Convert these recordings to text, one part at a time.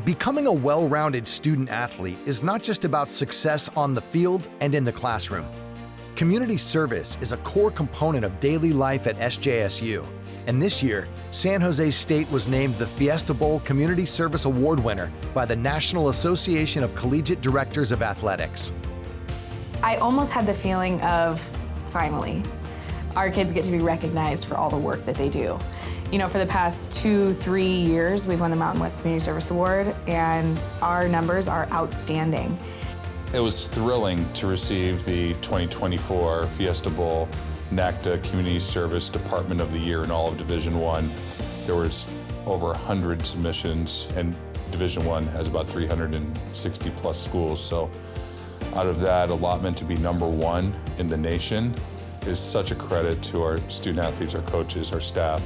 Becoming a well-rounded student athlete is not just about success on the field and in the classroom. Community service is a core component of daily life at SJSU, and this year, San Jose State was named the Fiesta Bowl Community Service Award winner by the National Association of Collegiate Directors of Athletics. I almost had the feeling of, finally, our kids get to be recognized for all the work that they do. You know, for the past 2-3 years, we've won the Mountain West Community Service Award, and our numbers are outstanding. It was thrilling to receive the 2024 Fiesta Bowl NACDA Community Service Department of the Year in all of Division I. There was over 100 submissions, and Division I has about 360 plus schools. So out of that allotment to be #1 in the nation is such a credit to our student athletes, our coaches, our staff,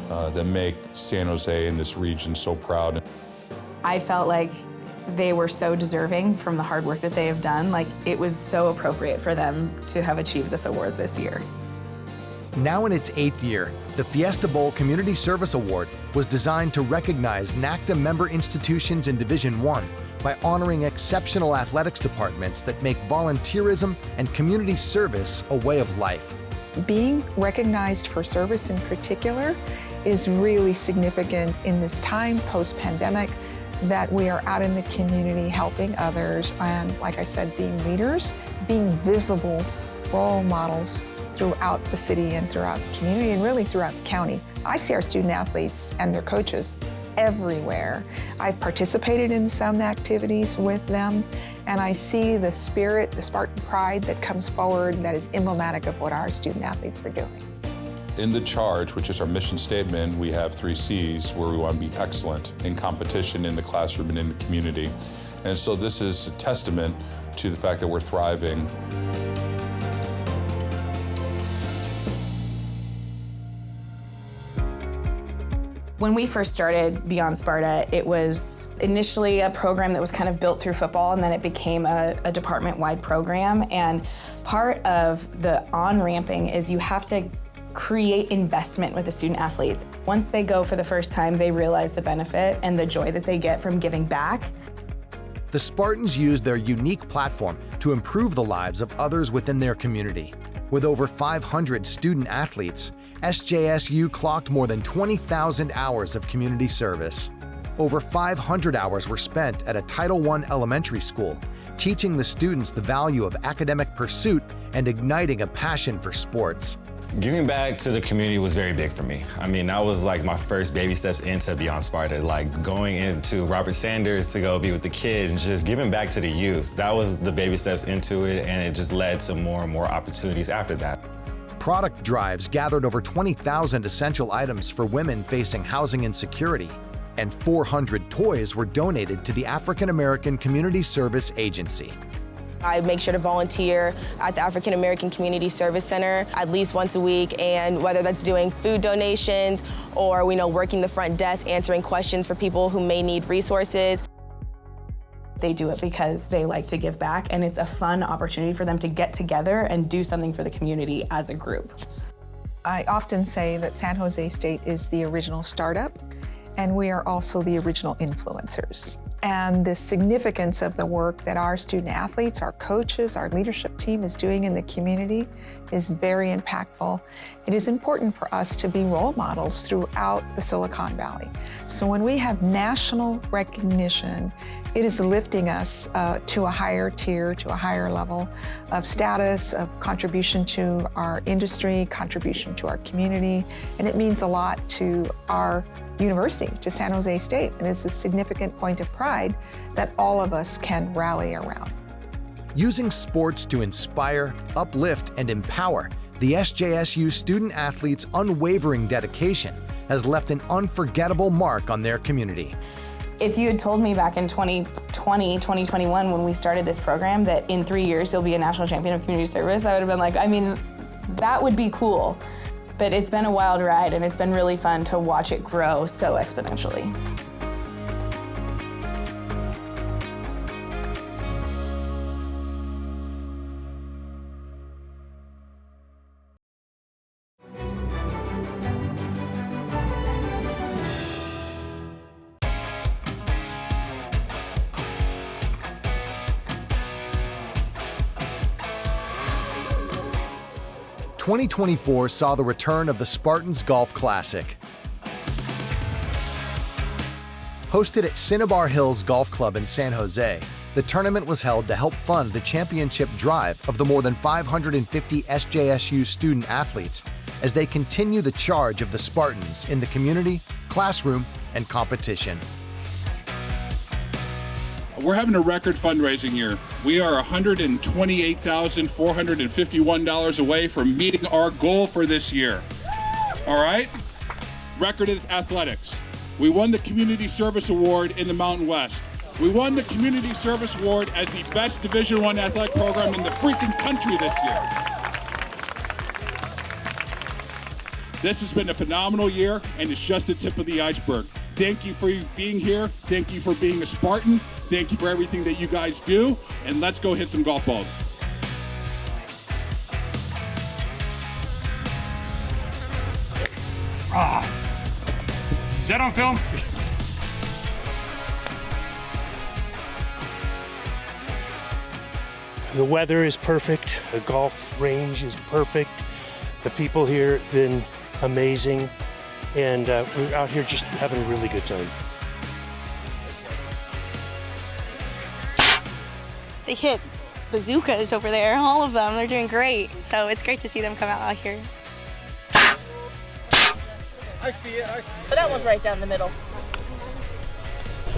that make San Jose and this region so proud. I felt like they were so deserving from the hard work that they have done. Like, it was so appropriate for them to have achieved this award this year. Now in its 8th year, the Fiesta Bowl Community Service Award was designed to recognize NACDA member institutions in Division I by honoring exceptional athletics departments that make volunteerism and community service a way of life. Being recognized for service in particular is really significant in this time post-pandemic, that we are out in the community helping others and, like I said, being leaders, being visible role models throughout the city and throughout the community and really throughout the county. I see our student athletes and their coaches everywhere. I've participated in some activities with them, and I see the spirit, the Spartan pride that comes forward that is emblematic of what our student athletes are doing. In the charge, which is our mission statement, we have 3 C's, where we want to be excellent in competition, in the classroom, and in the community. And so this is a testament to the fact that we're thriving. When we first started Beyond Sparta, it was initially a program that was kind of built through football, and then it became a department-wide program. And part of the on-ramping is you have to create investment with the student athletes. Once they go for the first time, they realize the benefit and the joy that they get from giving back. The Spartans used their unique platform to improve the lives of others within their community. With over 500 student athletes, SJSU clocked more than 20,000 hours of community service. Over 500 hours were spent at a Title I elementary school, teaching the students the value of academic pursuit and igniting a passion for sports. Giving back to the community was very big for me. I mean, that was like my first baby steps into Beyond Sparta, like going into Robert Sanders to go be with the kids and just giving back to the youth. That was the baby steps into it, and it just led to more and more opportunities after that. Product drives gathered over 20,000 essential items for women facing housing insecurity, and 400 toys were donated to the African American Community Service Agency. I make sure to volunteer at the African American Community Service Center at least once a week, and whether that's doing food donations or working the front desk, answering questions for people who may need resources. They do it because they like to give back, and it's a fun opportunity for them to get together and do something for the community as a group. I often say that San Jose State is the original startup, and we are also the original influencers. And the significance of the work that our student athletes, our coaches, our leadership team is doing in the community is very impactful. It is important for us to be role models throughout the Silicon Valley. So when we have national recognition, it is lifting us to a higher tier, to a higher level of status, of contribution to our industry, contribution to our community, and it means a lot to our university, to San Jose State, and it's a significant point of pride that all of us can rally around. Using sports to inspire, uplift, and empower, the SJSU student athletes' unwavering dedication has left an unforgettable mark on their community. If you had told me back in 2020, 2021, when we started this program, that in 3 years you'll be a national champion of community service, I would have been like, that would be cool. But it's been a wild ride, and it's been really fun to watch it grow so exponentially. 2024 saw the return of the Spartans Golf Classic. Hosted at Cinnabar Hills Golf Club in San Jose, the tournament was held to help fund the championship drive of the more than 550 SJSU student athletes as they continue the charge of the Spartans in the community, classroom, and competition. We're having a record fundraising year. We are $128,451 away from meeting our goal for this year. All right? Record of athletics. We won the Community Service Award in the Mountain West. We won the Community Service Award as the best Division I athletic program in the freaking country this year. This has been a phenomenal year, and it's just the tip of the iceberg. Thank you for being here. Thank you for being a Spartan. Thank you for everything that you guys do, and let's go hit some golf balls. Is that on film? The weather is perfect. The golf range is perfect. The people here have been amazing. And we're out here just having a really good time. They hit bazookas over there, all of them. They're doing great. So it's great to see them come out here. I see it. But that one's right down the middle.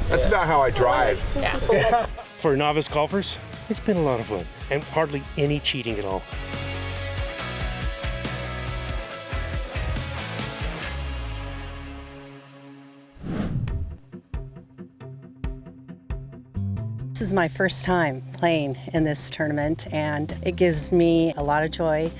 That's about how I drive. Yeah. For novice golfers, it's been a lot of fun and hardly any cheating at all. This is my first time playing in this tournament, and it gives me a lot of joy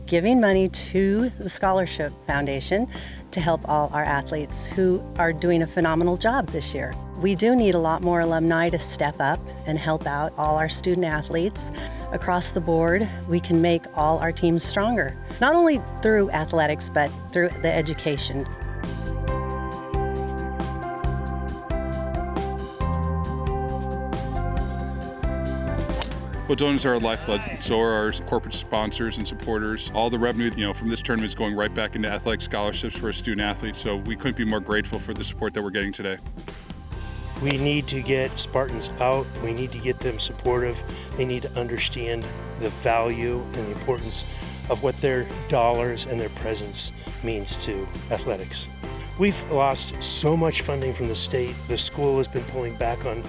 giving money to the Scholarship Foundation to help all our athletes who are doing a phenomenal job this year. We do need a lot more alumni to step up and help out all our student athletes. Across the board, we can make all our teams stronger, not only through athletics, but through the education. Well, donors are our lifeblood. So are our corporate sponsors and supporters. All the revenue, from this tournament is going right back into athletic scholarships for our student athletes. So we couldn't be more grateful for the support that we're getting today. We need to get Spartans out. We need to get them supportive. They need to understand the value and the importance of what their dollars and their presence means to athletics. We've lost so much funding from the state. The school has been pulling back on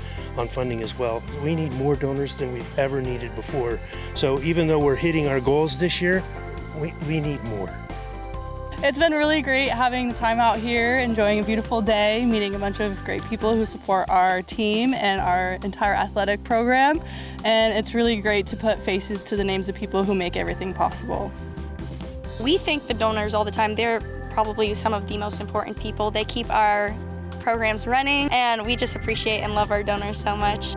funding as well. We need more donors than we've ever needed before. So even though we're hitting our goals this year, we need more. It's been really great having the time out here, enjoying a beautiful day, meeting a bunch of great people who support our team and our entire athletic program. And it's really great to put faces to the names of people who make everything possible. We thank the donors all the time. They're probably some of the most important people. They keep our programs running, and we just appreciate and love our donors so much.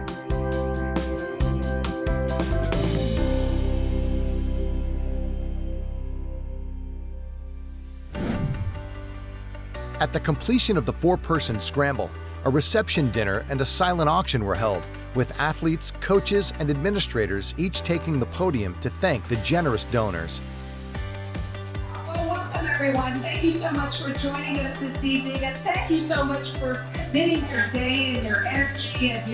At the completion of the four-person scramble, a reception dinner and a silent auction were held, with athletes, coaches, and administrators each taking the podium to thank the generous donors. Welcome everyone. Thank you so much for joining us this evening, and thank you so much for committing your day and your energy and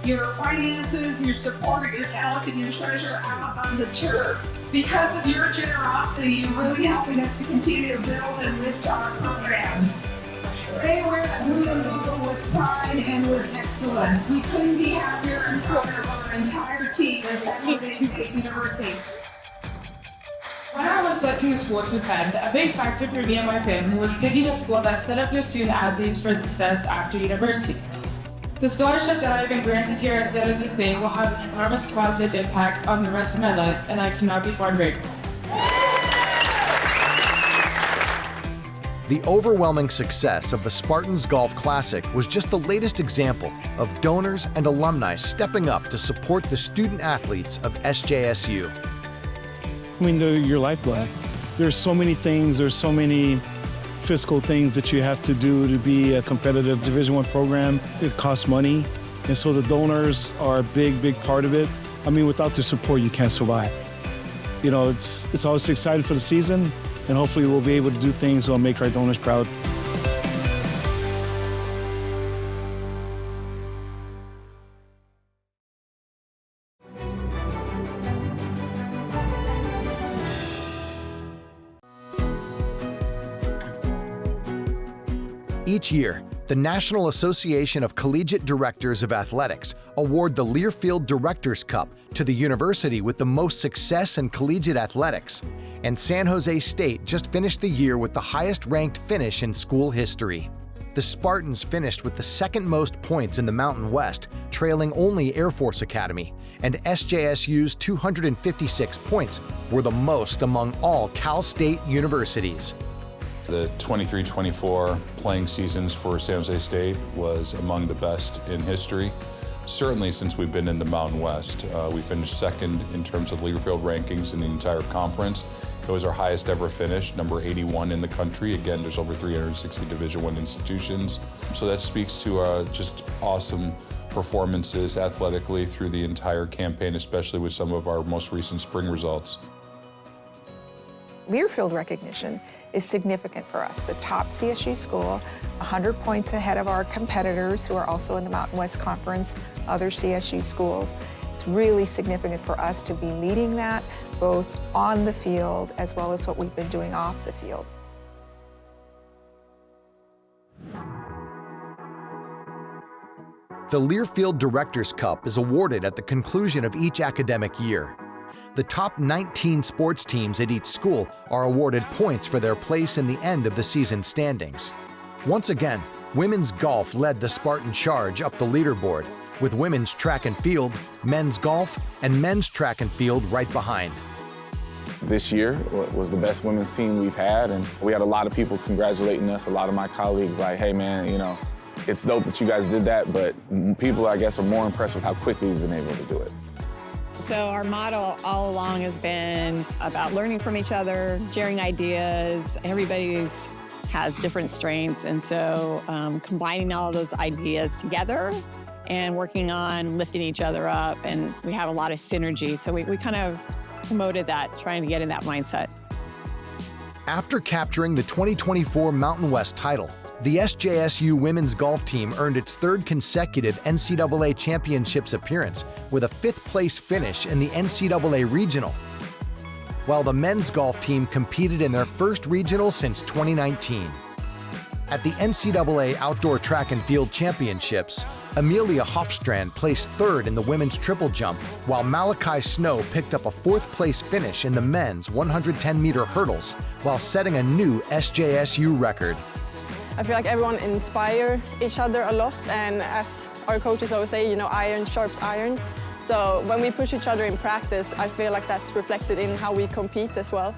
your finances, your support, your talent, and your treasure out on the tour. Because of your generosity, you're really helping us to continue to build and lift our program. They wear the blue and gold with pride and with excellence. We couldn't be happier in front of our entire team at San Jose State University. When I was searching a school to attend, a big factor for me and my family was picking a school that set up their student athletes for success after university. The scholarship that I've been granted here at San Jose State will have an enormous positive impact on the rest of my life, and I cannot be more grateful. The overwhelming success of the Spartans Golf Classic was just the latest example of donors and alumni stepping up to support the student athletes of SJSU. I mean, they're your lifeblood. There's so many things, there's so many fiscal things that you have to do to be a competitive Division I program. It costs money, and so the donors are a big, big part of it. I mean, without the support, you can't survive. You know, it's always exciting for the season, and hopefully we'll be able to do things that will make our donors proud. Each year, the National Association of Collegiate Directors of Athletics award the Learfield Directors Cup to the university with the most success in collegiate athletics, and San Jose State just finished the year with the highest-ranked finish in school history. The Spartans finished with the second most points in the Mountain West, trailing only Air Force Academy, and SJSU's 256 points were the most among all Cal State universities. The 23-24 playing seasons for San Jose State was among the best in history, certainly since we've been in the Mountain West. We finished second in terms of Learfield rankings in the entire conference. It was our highest ever finish, number 81 in the country. Again, there's over 360 Division I institutions. So that speaks to just awesome performances athletically through the entire campaign, especially with some of our most recent spring results. Learfield recognition is significant for us. The top CSU school, 100 points ahead of our competitors who are also in the Mountain West Conference, other CSU schools. It's really significant for us to be leading that, both on the field as well as what we've been doing off the field. The Learfield Directors Cup is awarded at the conclusion of each academic year. The top 19 sports teams at each school are awarded points for their place in the end of the season standings. Once again, women's golf led the Spartan charge up the leaderboard, with women's track and field, men's golf, and men's track and field right behind. This year was the best women's team we've had, and we had a lot of people congratulating us. A lot of my colleagues like, hey man, you know, it's dope that you guys did that, but people, I guess, are more impressed with how quickly we've been able to do it. So our model all along has been about learning from each other, sharing ideas. Everybody has different strengths, and so combining all of those ideas together and working on lifting each other up, and we have a lot of synergy. So we kind of promoted that, trying to get in that mindset. After capturing the 2024 Mountain West title, the SJSU women's golf team earned its third consecutive NCAA championships appearance with a fifth-place finish in the NCAA Regional, while the men's golf team competed in their first regional since 2019. At the NCAA Outdoor Track and Field Championships, Amelia Hofstrand placed third in the women's triple jump, while Malachi Snow picked up a fourth-place finish in the men's 110-meter hurdles, while setting a new SJSU record. I feel like everyone inspires each other a lot, and as our coaches always say, you know, iron sharps iron. So when we push each other in practice, I feel like that's reflected in how we compete as well.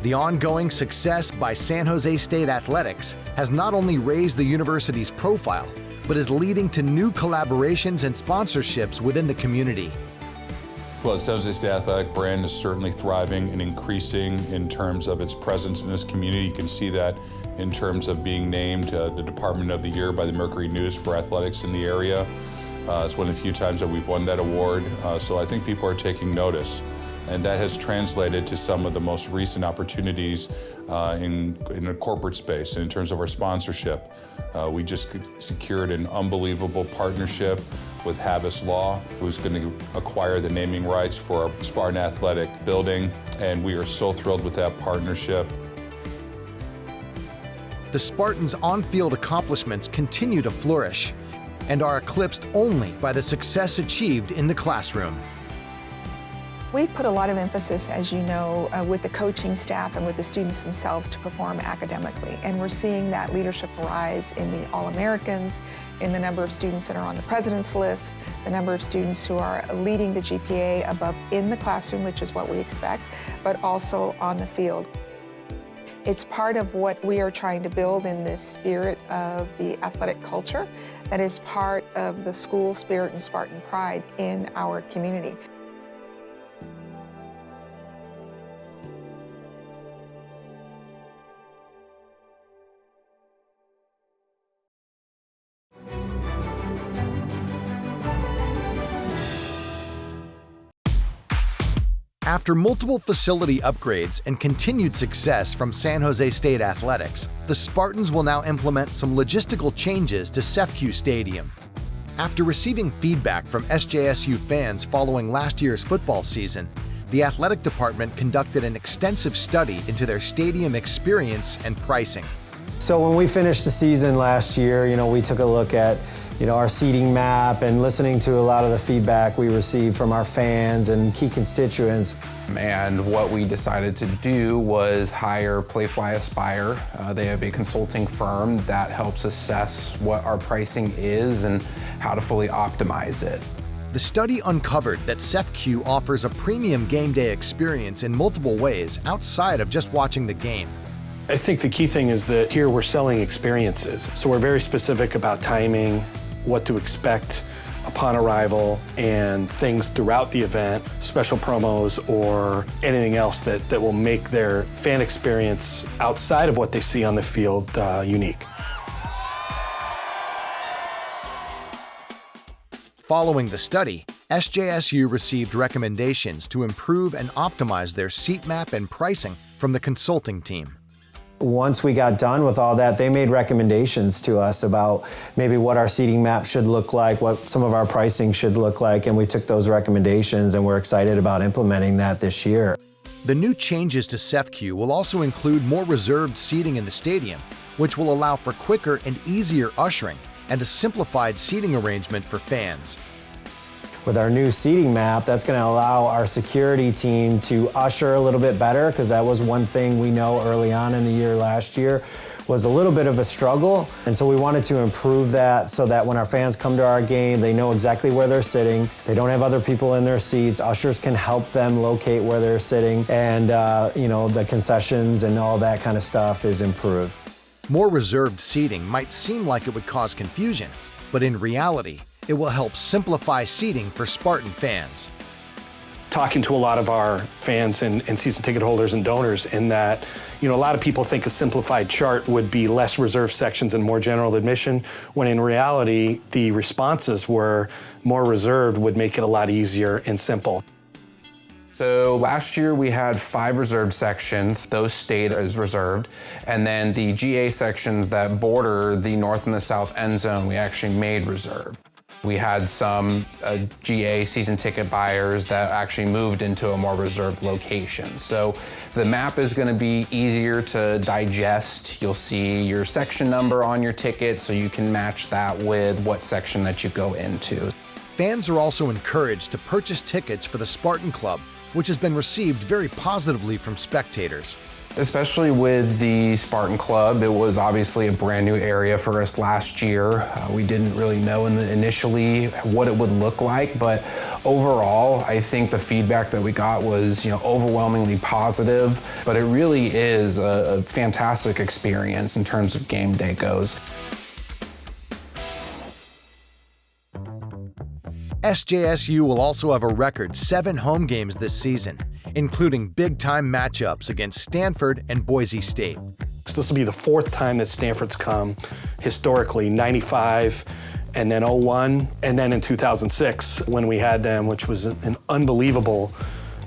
The ongoing success by San Jose State Athletics has not only raised the university's profile, but is leading to new collaborations and sponsorships within the community. Well, the San Jose State Athletic brand is certainly thriving and increasing in terms of its presence in this community. You can see that in terms of being named the Department of the Year by the Mercury News for athletics in the area. It's one of the few times that we've won that award, so I think people are taking notice. And that has translated to some of the most recent opportunities in a corporate space. And in terms of our sponsorship, we just secured an unbelievable partnership with Habas Law, who's going to acquire the naming rights for our Spartan Athletic building. And we are so thrilled with that partnership. The Spartans' on-field accomplishments continue to flourish and are eclipsed only by the success achieved in the classroom. We put a lot of emphasis, as you know, with the coaching staff and with the students themselves to perform academically. And we're seeing that leadership rise in the All-Americans, in the number of students that are on the president's list, the number of students who are leading the GPA above in the classroom, which is what we expect, but also on the field. It's part of what we are trying to build in this spirit of the athletic culture that is part of the school spirit and Spartan pride in our community. After multiple facility upgrades and continued success from San Jose State Athletics, the Spartans will now implement some logistical changes to SEFCU Stadium. After receiving feedback from SJSU fans following last year's football season, the athletic department conducted an extensive study into their stadium experience and pricing. So when we finished the season last year, we took a look at our seating map and listening to a lot of the feedback we received from our fans and key constituents. And what we decided to do was hire Playfly Aspire. They have a consulting firm that helps assess what our pricing is and how to fully optimize it. The study uncovered that SEFCU offers a premium game day experience in multiple ways outside of just watching the game. I think the key thing is that here we're selling experiences. So we're very specific about timing, what to expect upon arrival, and things throughout the event, special promos or anything else that will make their fan experience outside of what they see on the field unique. Following the study, SJSU received recommendations to improve and optimize their seat map and pricing from the consulting team. Once we got done with all that, they made recommendations to us about maybe what our seating map should look like, what some of our pricing should look like, and we took those recommendations and we're excited about implementing that this year. The new changes to SEFCU will also include more reserved seating in the stadium, which will allow for quicker and easier ushering and a simplified seating arrangement for fans. With our new seating map, that's going to allow our security team to usher a little bit better, because that was one thing we know early on in the year last year was a little bit of a struggle. And so we wanted to improve that so that when our fans come to our game, they know exactly where they're sitting. They don't have other people in their seats. Ushers can help them locate where they're sitting. And, the concessions and all that kind of stuff is improved. More reserved seating might seem like it would cause confusion, but in reality, it will help simplify seating for Spartan fans. Talking to a lot of our fans and season ticket holders and donors, in that, a lot of people think a simplified chart would be less reserved sections and more general admission, when in reality, the responses were more reserved would make it a lot easier and simple. So last year we had 5 reserved sections. Those stayed as reserved. And then the GA sections that border the north and the south end zone, we actually made reserved. We had some GA season ticket buyers that actually moved into a more reserved location. So the map is going to be easier to digest. You'll see your section number on your ticket, so you can match that with what section that you go into. Fans are also encouraged to purchase tickets for the Spartan Club, which has been received very positively from spectators. Especially with the Spartan Club, it was obviously a brand new area for us last year. We didn't really know initially what it would look like, but overall, I think the feedback that we got was, overwhelmingly positive. But it really is a fantastic experience in terms of game day goes. SJSU will also have a record 7 home games this season, including big-time matchups against Stanford and Boise State. So this will be the 4th time that Stanford's come, historically, 95 and then 01, and then in 2006 when we had them, which was an unbelievable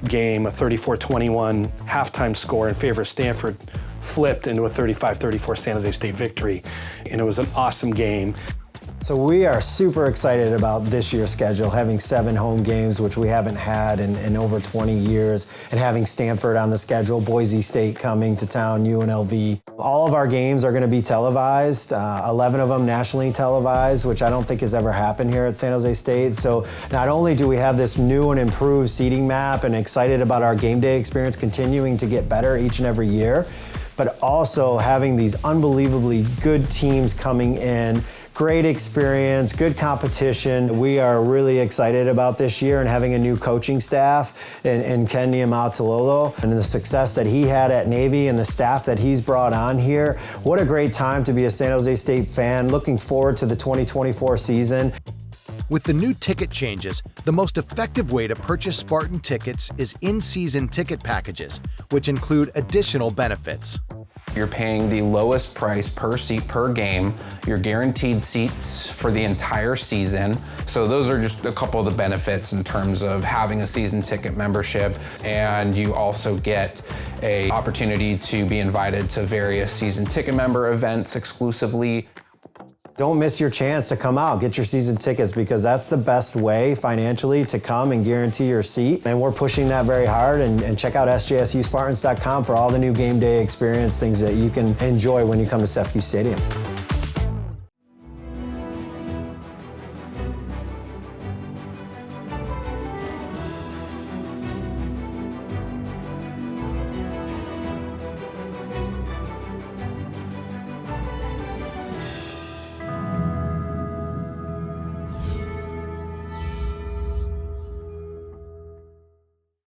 game, a 34-21 halftime score in favor of Stanford, flipped into a 35-34 San Jose State victory, and it was an awesome game. So we are super excited about this year's schedule, having 7 home games, which we haven't had in over 20 years, and having Stanford on the schedule, Boise State coming to town, UNLV. All of our games are going to be televised, 11 of them nationally televised, which I don't think has ever happened here at San Jose State. So not only do we have this new and improved seating map and excited about our game day experience continuing to get better each and every year, but also having these unbelievably good teams coming in, great experience, good competition. We are really excited about this year and having a new coaching staff in Ken Niumatalolo and the success that he had at Navy and the staff that he's brought on here. What a great time to be a San Jose State fan. Looking forward to the 2024 season. With the new ticket changes, the most effective way to purchase Spartan tickets is in-season ticket packages, which include additional benefits. You're paying the lowest price per seat per game. You're guaranteed seats for the entire season. So those are just a couple of the benefits in terms of having a season ticket membership. And you also get an opportunity to be invited to various season ticket member events exclusively. Don't miss your chance to come out, get your season tickets, because that's the best way financially to come and guarantee your seat. And we're pushing that very hard. And check out sjsuspartans.com for all the new game day experience, things that you can enjoy when you come to CEFCU Stadium.